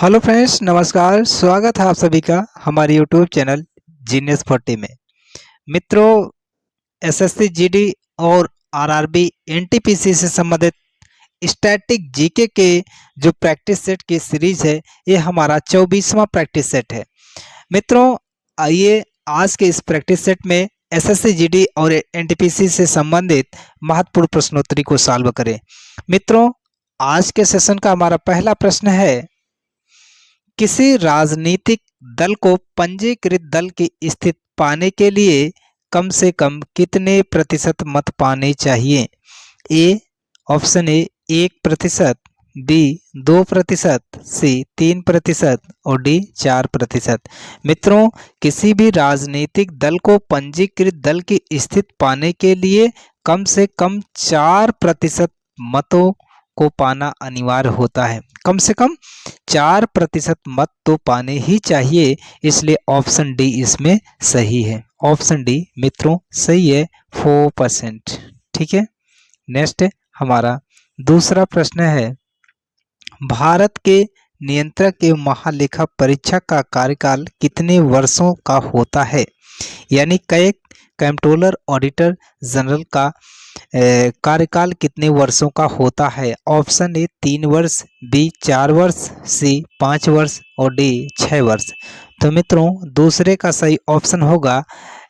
Hello friends, नमस्कार। स्वागत है आप सभी का हमारे यूट्यूब चैनल जीनियस 40 में। मित्रों, एसएससी जीडी और आरआरबी एनटीपीसी से संबंधित स्टैटिक जीके के जो प्रैक्टिस सेट की सीरीज है, ये हमारा 24वां प्रैक्टिस सेट है। मित्रों, आइए आज के इस प्रैक्टिस सेट में एसएससी जीडी और एनटीपीसी से संबंधित महत्वपूर्ण प्रश्नोत्तरी को सॉल्व करें। मित्रों, आज के सेशन का हमारा पहला प्रश्न है, किसी राजनीतिक दल को पंजीकृत दल की स्थिति पाने के लिए कम से कम कितने प्रतिशत मत पाने चाहिए? ए ऑप्शन ए 1%, बी 2%, सी 3% और डी 4%। मित्रों, किसी भी राजनीतिक दल को पंजीकृत दल की स्थिति पाने के लिए कम से कम 4% मतों को पाना अनिवार्य होता है। कम से कम 4% मत तो पाने ही चाहिए, इसलिए ऑप्शन डी इसमें सही है। ऑप्शन डी मित्रों सही है, 4%। ठीक है। नेक्स्ट हमारा दूसरा प्रश्न है, भारत के नियंत्रक एवं महालेखा परीक्षक का कार्यकाल कितने वर्षों का होता है? यानी कई कंट्रोलर ऑडिटर जनरल का कार्यकाल कितने वर्षों का होता है? ऑप्शन ए 3 वर्ष, बी 4 वर्ष, सी 5 वर्ष और डी 6 वर्ष। तो मित्रों, दूसरे का सही ऑप्शन होगा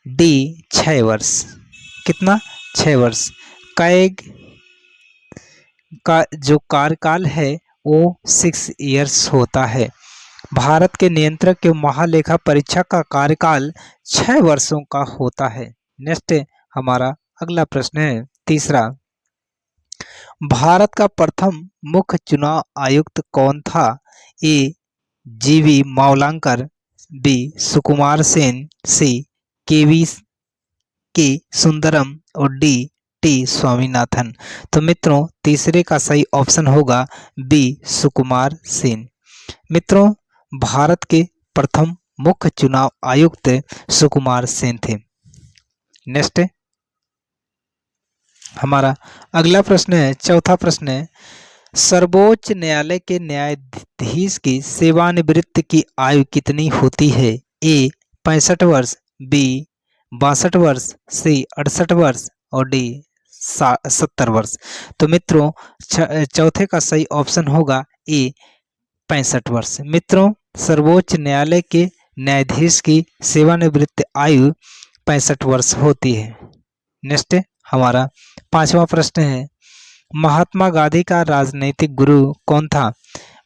डी 6 वर्ष। कितना? 6 वर्ष। कैग का जो कार्यकाल है वो 6 इयर्स होता है। भारत के नियंत्रक के महालेखा परीक्षक का कार्यकाल 6 वर्षों का होता है। नेक्स्ट हमारा अगला प्रश्न है, तीसरा, भारत का प्रथम मुख्य चुनाव आयुक्त कौन था? ए जीवी मावलंकर, बी सुकुमार सेन, सी केवी के सुंदरम और डी टी स्वामीनाथन। तो मित्रों, तीसरे का सही ऑप्शन होगा बी सुकुमार सेन। मित्रों, भारत के प्रथम मुख्य चुनाव आयुक्त सुकुमार सेन थे। नेक्स्ट हमारा अगला प्रश्न है, चौथा प्रश्न है, सर्वोच्च न्यायालय के न्यायाधीश की सेवानिवृत्ति की आयु कितनी होती है? ए 65 वर्ष, बी 62 वर्ष, सी 68 वर्ष और डी 70 वर्ष। तो मित्रों, चौथे का सही ऑप्शन होगा ए 65 वर्ष। मित्रों, सर्वोच्च न्यायालय के न्यायाधीश की सेवानिवृत्ति आयु 65 वर्ष होती है। नेक्स्ट हमारा पांचवा प्रश्न है, महात्मा गांधी का राजनीतिक गुरु कौन था?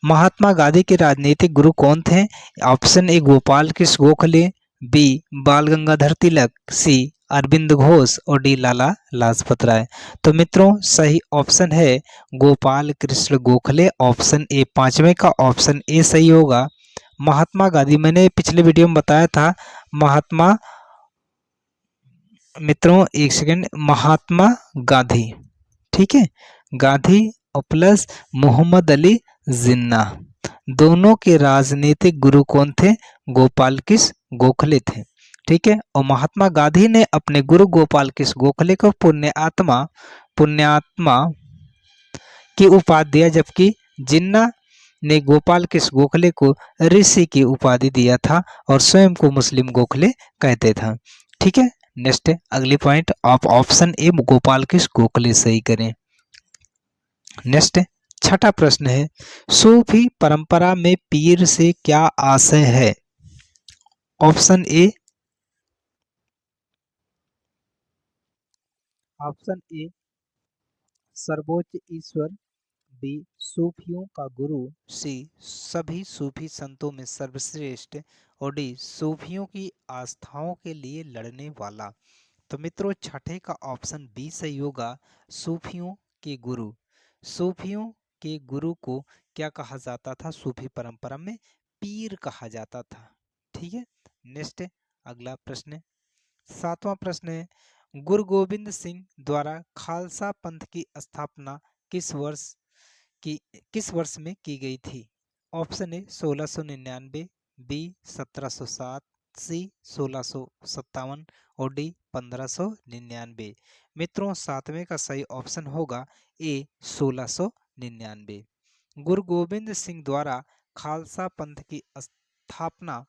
महात्मा गांधी के राजनीतिक गुरु कौन थे? Option A Gopal Krishna Gokhale, B Bal Gangadhar तिलक, सी अरविंद घोष और डी लाला लाजपत राय। तो मित्रों, सही ऑप्शन है गोपाल कृष्ण गोखले। ऑप्शन ए, पांचवें का ऑप्शन ए सही होगा। महात्मा गांधी, मैंने पिछले वीडियो में बताया था, महात्मा, मित्रों एक सेकंड, महात्मा गांधी, ठीक है, गांधी और प्लस मोहम्मद अली जिन्ना, दोनों के राजनीतिक गुरु कौन थे? गोपाल कृष्ण गोखले थे। ठीक है। और महात्मा गांधी ने अपने गुरु गोपाल कृष्ण गोखले को पुण्यात्मा की उपाधि दिया, जबकि जिन्ना ने गोपाल कृष्ण गोखले को ऋषि की उपाधि दिया था और स्वयं को मुस्लिम गोखले कहते थे। ठीक है। नेक्स्ट अगली पॉइंट, आप ऑप्शन ए गोपाल कृष्ण गोखले सही करें। नेक्स्ट छठा प्रश्न है, सूफी परंपरा में पीर से क्या आशय है? ऑप्शन ए सर्वोच्च ईश्वर, बी सूफियों का गुरु, सी सभी सूफी संतों में सर्वश्रेष्ठ और डी सूफियों की आस्थाओं के लिए लड़ने वाला। तो मित्रों, छठे का ऑप्शन बी सही होगा, सूफियों के गुरु। सूफियों के गुरु को क्या कहा जाता था? सूफी परंपरा में पीर कहा जाता था। ठीक है। नेक्स्ट अगला प्रश्न, सातवां प्रश्न है, गुरु गोविंद सिंह द्वारा खालसा पंथ की स्थापना की किस वर्ष में की गई थी? ऑप्शन ए 1699, बी 1707, सी 1657 और डी 1599। मित्रों, सातवें का सही ऑप्शन होगा ए 1699। गुरु गोविंद सिंह द्वारा खालसा पंथ की स्थापना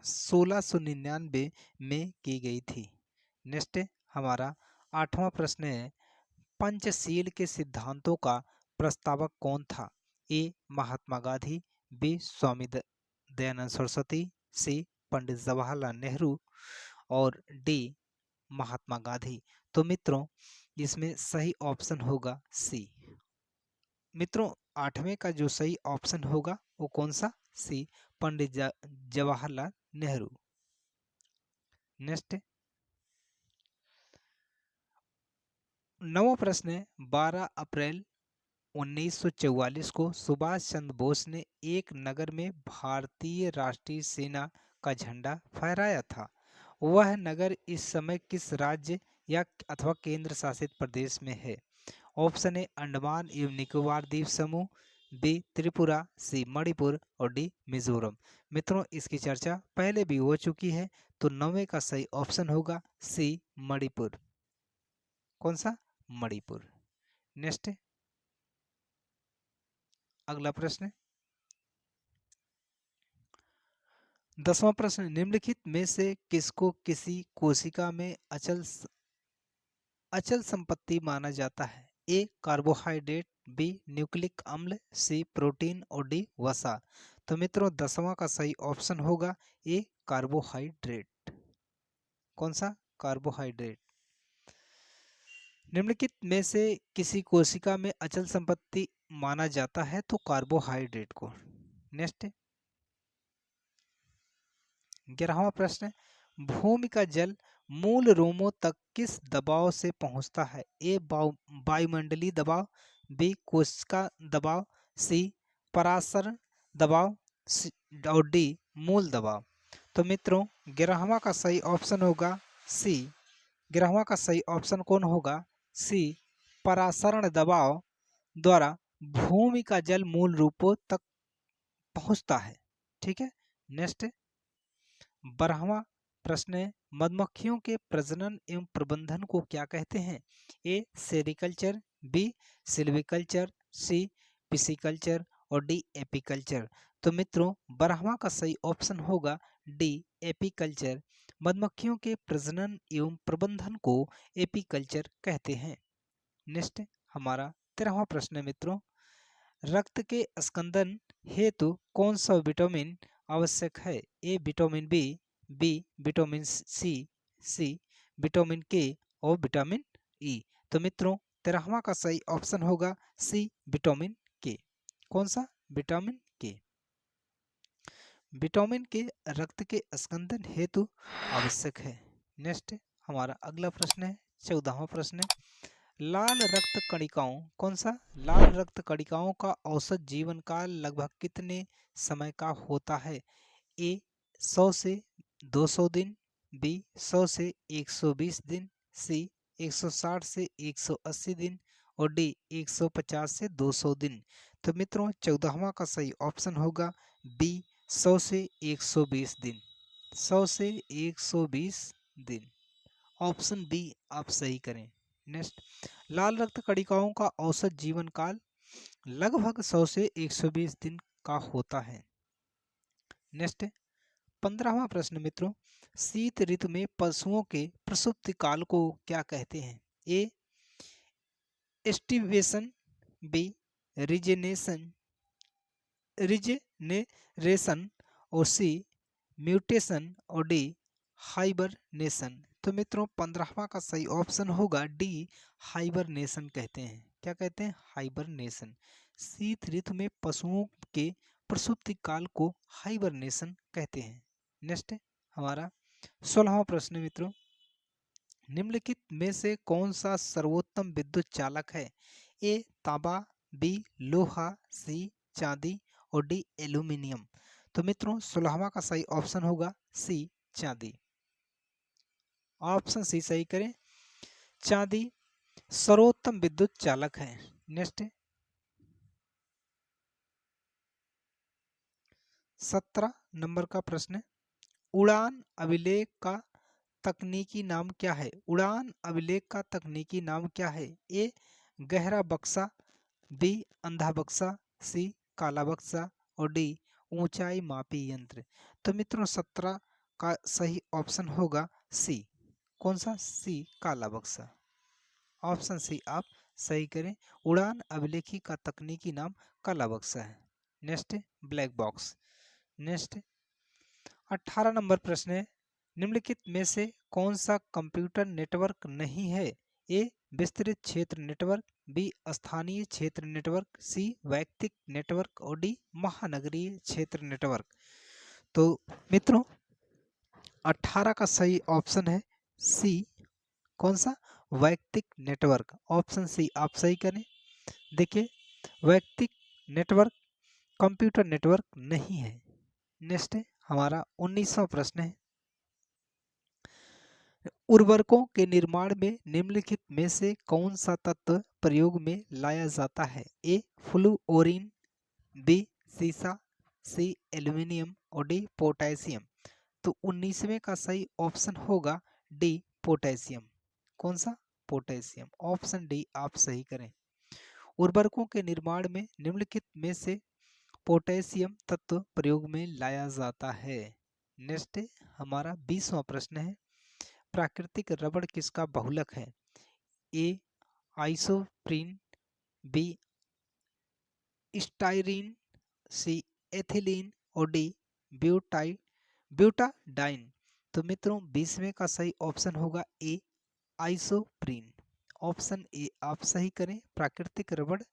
1699 में की गई थी। नेक्स्ट हमारा 8वां प्रश्न है, पंचशील के सिद्धांतों का प्रस्तावक कौन था? ए महात्मा गांधी, बी स्वामी दयानंद सरस्वती, सी पंडित जवाहरलाल नेहरू और डी महात्मा गांधी। तो मित्रों इसमें सही ऑप्शन होगा सी। मित्रों 8वें का जो सही ऑप्शन होगा वो कौन सा? सी, पंडित जवाहरलाल नेहरू। नेक्स्ट 9वां प्रश्न है, 12 अप्रैल 1944 को सुभाष चंद्र बोस ने एक नगर में भारतीय राष्ट्रीय सेना का झंडा फहराया था। वह नगर इस समय किस राज्य या अथवा केंद्र शासित प्रदेश में है? ऑप्शन ए अंडमान एवं निकोबार द्वीप समूह, बी त्रिपुरा, सी मणिपुर और डी मिजोरम। मित्रों इसकी चर्चा पहले भी हो चुकी है, तो 9वें का सही ऑप्शन होगा सी मणिपुर। कौन सा? मणिपुर। नेक्स्ट अगला प्रश्न, 10वां प्रश्न, निम्नलिखित में से किसको किसी कोशिका में अचल संपत्ति माना जाता है? ए कार्बोहाइड्रेट, बी न्यूक्लिक अम्ल, सी प्रोटीन और डी वसा। तो मित्रों 10वां का सही ऑप्शन होगा ए कार्बोहाइड्रेट। कौन सा? कार्बोहाइड्रेट। निम्नलिखित में से किसी कोशिका में अचल संपत्ति माना जाता है तो कार्बोहाइड्रेट को। नेक्स्ट 11वां प्रश्न, भूमि का जल मूल रोमों तक किस दबाव से पहुंचता है? ए वायुमंडलीय दबाव, बी कोशिका दबाव, सी परासरण दबाव और डी मूल दबाव। तो मित्रों 11वां का सही ऑप्शन होगा सी। 11वां का सही ऑप्शन कौन होगा? सी, परासरण दबाव द्वारा भूमि का जल मूल रूपों तक पहुंचता है। ठीक है। नेक्स्ट 12वां प्रश्न है, मधुमक्खियों के प्रजनन एवं प्रबंधन को क्या कहते हैं? ए सेरिकल्चर, बी सिल्वीकल्चर, सी पिसिकल्चर और डी एपीकल्चर। तो मित्रों 12वां का सही ऑप्शन होगा डी एपीकल्चर। मधुमक्खियों के प्रजनन एवं प्रबंधन को एपीकल्चर कहते हैं। नेक्स्ट हमारा 13वां प्रश्न है मित्रों, रक्त के स्कंदन हेतु कौन सा विटामिन आवश्यक है? A vitamin B, B vitamin C, C vitamin K और विटामिन ई। तो मित्रों 13वां का सही ऑप्शन होगा सी विटामिन के। कौन सा? विटामिन के। विटामिन के रक्त के स्कंदन हेतु आवश्यक है। नेक्स्ट हमारा अगला प्रश्न है 14वां प्रश्न है, लाल रक्त कणिकाओं, कौन सा? लाल रक्त कणिकाओं का औसत जीवन काल लगभग कितने समय का होता है? ए 100 से 200 दिन, बी 100 से 120 दिन, सी 160 से 180 दिन और डी 150 से 200 दिन। तो मित्रों 14वां का सही ऑप्शन होगा बी 100 से 120 दिन। 100 से 120 दिन, ऑप्शन बी आप सही करें। नेक्स्ट, लाल रक्त कणिकाओं का औसत जीवन काल लगभग 100 से 120 दिन का होता है। नेक्स्ट 15वां प्रश्न मित्रों, शीत ऋतु में पशुओं के प्रसुप्ति काल को क्या कहते हैं? ए एस्टिवेशन, बी रिजेनेरेशन और सी म्यूटेशन और डी हाइबरनेशन। तो मित्रों 15वां का सही ऑप्शन होगा डी हाइबरनेशन कहते हैं। क्या कहते हैं? हाइबरनेशन। शीत ऋतु में पशुओं के प्रसुप्ति काल को हाइबरनेशन कहते हैं। नेक्स्ट हमारा 16वां प्रश्न मित्रों, निम्नलिखित में से कौन सा सर्वोत्तम विद्युत चालक है? ए तांबा, बी लोहा, सी चांदी और डी एल्यूमिनियम। तो मित्रों 16वां का सही ऑप्शन होगा सी चांदी। ऑप्शन सी सही करें, चांदी सर्वोत्तम विद्युत चालक है। नेक्स्ट 17 नंबर का प्रश्न, उड़ान अभिलेख का तकनीकी नाम क्या है? उड़ान अभिलेख का तकनीकी नाम क्या है? ए गहरा बक्सा, बी अंधा बक्सा, सी काला बक्सा और डी ऊंचाई मापी यंत्र। तो मित्रों 17 का सही ऑप्शन होगा सी। कौन सा? सी, काला बक्सा। ऑप्शन सी आप सही करें। उड़ान अभिलेखी का तकनीकी नाम काला बक्सा है। Next black box. Next 18 number प्रश्न है, निम्नलिखित में से कौन सा कंप्यूटर नेटवर्क नहीं है? ए विस्तृत क्षेत्र नेटवर्क, बी स्थानीय क्षेत्र नेटवर्क, सी वैयक्तिक नेटवर्क और डी महानगरीय क्षेत्र नेटवर्क। तो मित्रों 18 का सही ऑप्शन है सी। कौन सा? वैयक्तिक नेटवर्क। ऑप्शन सी आप सही करें। देखिए वैयक्तिक नेटवर्क कंप्यूटर नेटवर्क नहीं है। नेक्स्ट हमारा 19वां प्रश्न है, उर्वरकों के निर्माण में निम्नलिखित में से कौन सा तत्व प्रयोग में लाया जाता है? ए फ्लूओरीन, बी सीसा, सी एल्यूमिनियम और डी पोटेशियम। तो 19वें का सही ऑप्शन होगा डी पोटेशियम। कौन सा? पोटेशियम। ऑप्शन डी आप सही करें। उर्वरकों के निर्माण में निम्नलिखित में से पोटेशियम तत्व प्रयोग में लाया जाता है। नेक्स्ट हमारा 20वां प्रश्न है, प्राकृतिक रबड़ किसका बहुलक है? ए आइसोप्रीन, बी स्टाइरीन, सी एथिलीन और डी ब्यूटाडाइन। तो मित्रों 20वें का सही ऑप्शन होगा ए आइसोप्रीन। ऑप्शन ए आप सही करें। प्राकृतिक रबड़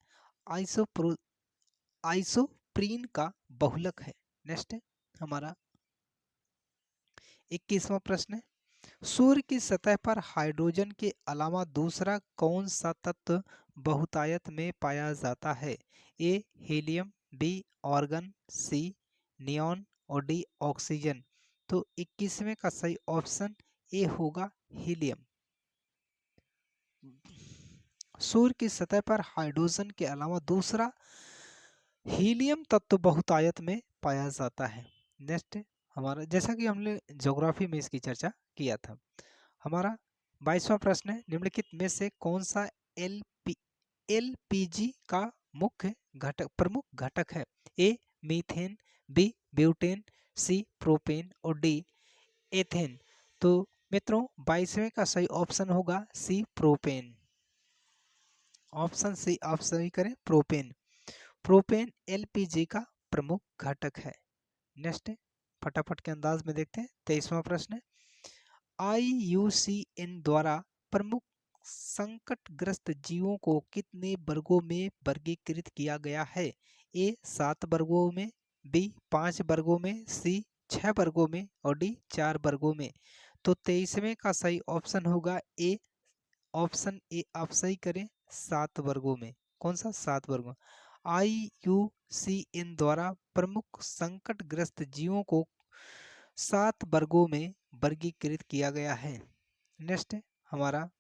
आइसोप्रीन का बहुलक है। नेक्स्ट हमारा 21वां प्रश्न है, सूर्य की सतह पर हाइड्रोजन के अलावा दूसरा कौन सा तत्व बहुतायत में पाया जाता है? ए हीलियम, बी ऑर्गन, सी नियॉन और डी ऑक्सीजन। तो 21वें का सही ऑप्शन ए होगा हीलियम। सूर्य की सतह पर हाइड्रोजन के अलावा दूसरा हीलियम तत्व बहुतायत में पाया जाता है। नेक्स्ट हमारा, जैसा कि हमने ज्योग्राफी में इसकी चर्चा किया था, हमारा 22वां प्रश्न है, निम्नलिखित में से कौन सा एलपीजी का मुख्य घटक प्रमुख घटक है? A methane, B butane, C propane और डी एथेन। तो मित्रों 22वें का सही ऑप्शन होगा सी प्रोपेन। ऑप्शन सी आप सही करें, प्रोपेन। प्रोपेन एलपीजी का प्रमुख घटक है। नेक्स्ट फटाफट के अंदाज में देखते हैं 23वां प्रश्न है, IUCN द्वारा प्रमुख संकटग्रस्त जीवों को कितने वर्गों में वर्गीकृत किया गया है? ए 7 वर्गों में, बी 5 वर्गों में, सी 6 वर्गों में और डी 4 वर्गों में। तो 23वें का सही ऑप्शन होगा ए। ऑप्शन ए आप सही करें, 7 वर्गों में। कौन सा? 7 वर्गों। IUCN द्वारा प्रमुख संकटग्रस्त जीवों को 7 वर्गों में वर्गीकृत किया गया है। नेक्स्ट हमारा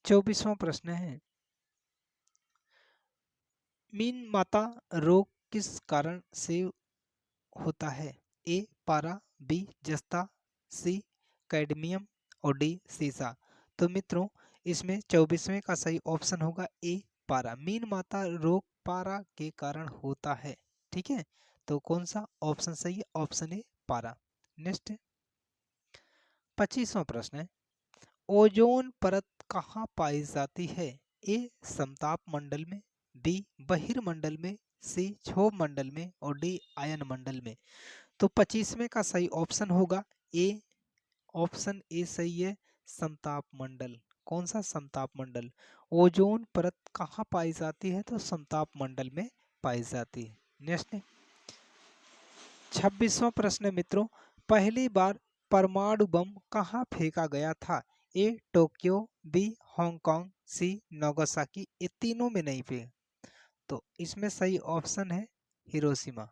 24वां प्रश्न है, मीन माता रोग किस कारण से होता है? ए पारा, बी जस्ता, सी कैडमियम और डी सीसा। तो मित्रों इसमें 24वें का सही ऑप्शन होगा ए पारा। मीन माता रोग पारा के कारण होता है। ठीक है, तो कौन सा ऑप्शन सही है? ऑप्शन ए पारा। नेक्स्ट 25वां प्रश्न है, ओजोन परत कहाँ पाई जाती है? ए समताप मंडल में, बी बहिर्मंडल में, सी क्षोभ मंडल में और डी आयन मंडल में। तो 25वें का सही ऑप्शन होगा ए। ऑप्शन ए सही है, समताप मंडल। कौन सा? समताप मंडल। ओजोन परत कहाँ पाई जाती है? तो समताप मंडल में पाई जाती है। नेक्स्ट 26वां प्रश्न है मित्रों, पहली बार परमाणु बम कहाँ फेंका गया था? ए टोक्यो, बी हांगकांग, सी नागासाकी। ये तीनों में नहीं फेंका, तो इसमें सही ऑप्शन है हिरोशिमा।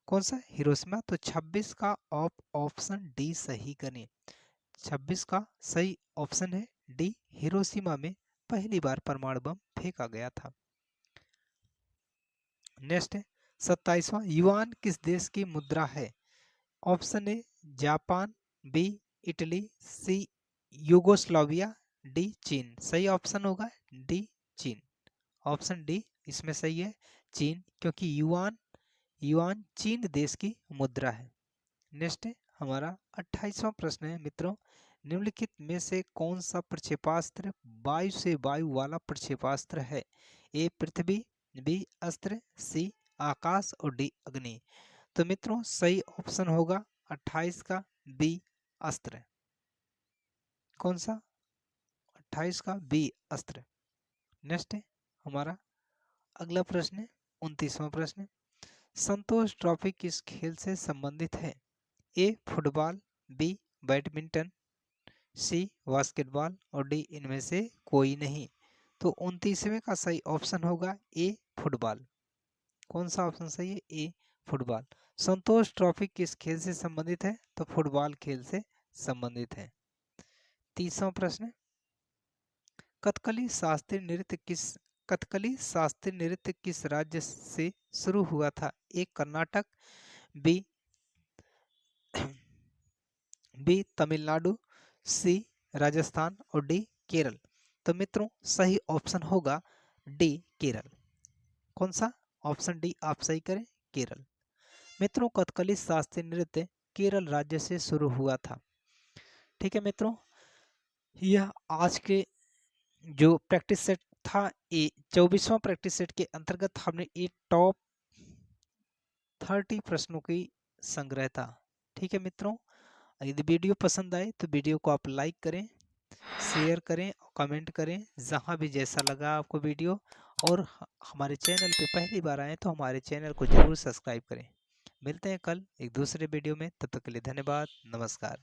कौन सा? हिरोशिमा। तो 26 का ऑप्शन डी सही करें। 26 का सही ऑप्शन है डी, हिरोशिमा में पहली बार परमाणु बम फेंका गया था। नेक्स्ट 27वां, युआन किस देश की मुद्रा है? Option A Japan, B Italy, C Yugoslavia, D चीन। सही ऑप्शन होगा डी चीन। ऑप्शन डी इसमें सही है। चीन, क्योंकि युआन युआन चीन देश की मुद्रा है। नेक्स्ट है हमारा 28वां प्रश्न है मित्रों, निम्नलिखित में से कौन सा प्रक्षेपास्त्र वायु से वायु वाला प्रक्षेपास्त्र है? ए पृथ्वी, बी अस्त्र, सी आकाश और डी अग्नि। तो मित्रों सही ऑप्शन होगा 28 का बी अस्त्र। कौन सा? 28 का बी अस्त्र। नेक्स्ट है हमारा अगला प्रश्न है 29वां प्रश्न, संतोष ट्रॉफी किस खेल से संबंधित है? ए फुटबॉल, बी बैडमिंटन, सी बास्केटबॉल और डी इनमें से कोई नहीं। तो 29वें का सही ऑप्शन होगा ए फुटबॉल। कौन सा ऑप्शन सही है? ए फुटबॉल। संतोष ट्रॉफी किस खेल से संबंधित है? तो फुटबॉल खेल से संबंधित है। 30वां प्रश्न, कथकली शास्त्रीय नृत्य किस राज्य से शुरू हुआ था? ए कर्नाटक, बी बी तमिलनाडु, सी राजस्थान और डी केरल। तो मित्रों सही ऑप्शन होगा डी केरल। कौन सा? ऑप्शन डी आप सही करें, केरल। मित्रों कथकली शास्त्रीय नृत्य केरल राज्य से शुरू हुआ था। ठीक है मित्रों, यह आज के जो प्रैक्टिस सेट था, ये 24वां प्रैक्टिस सेट के अंतर्गत हमने ये टॉप 30 प्रश्नों की संग्रह था। ठीक है मित्रों, यदि वीडियो पसंद आए तो वीडियो को आप लाइक करें, शेयर करें और कमेंट करें जहां भी जैसा लगा आपको वीडियो। और हमारे चैनल पे पहली बार आए तो हमारे चैनल को जरूर सब्सक्राइब करें। मिलते हैं कल एक दूसरे वीडियो में, तब तक के लिए धन्यवाद, नमस्कार।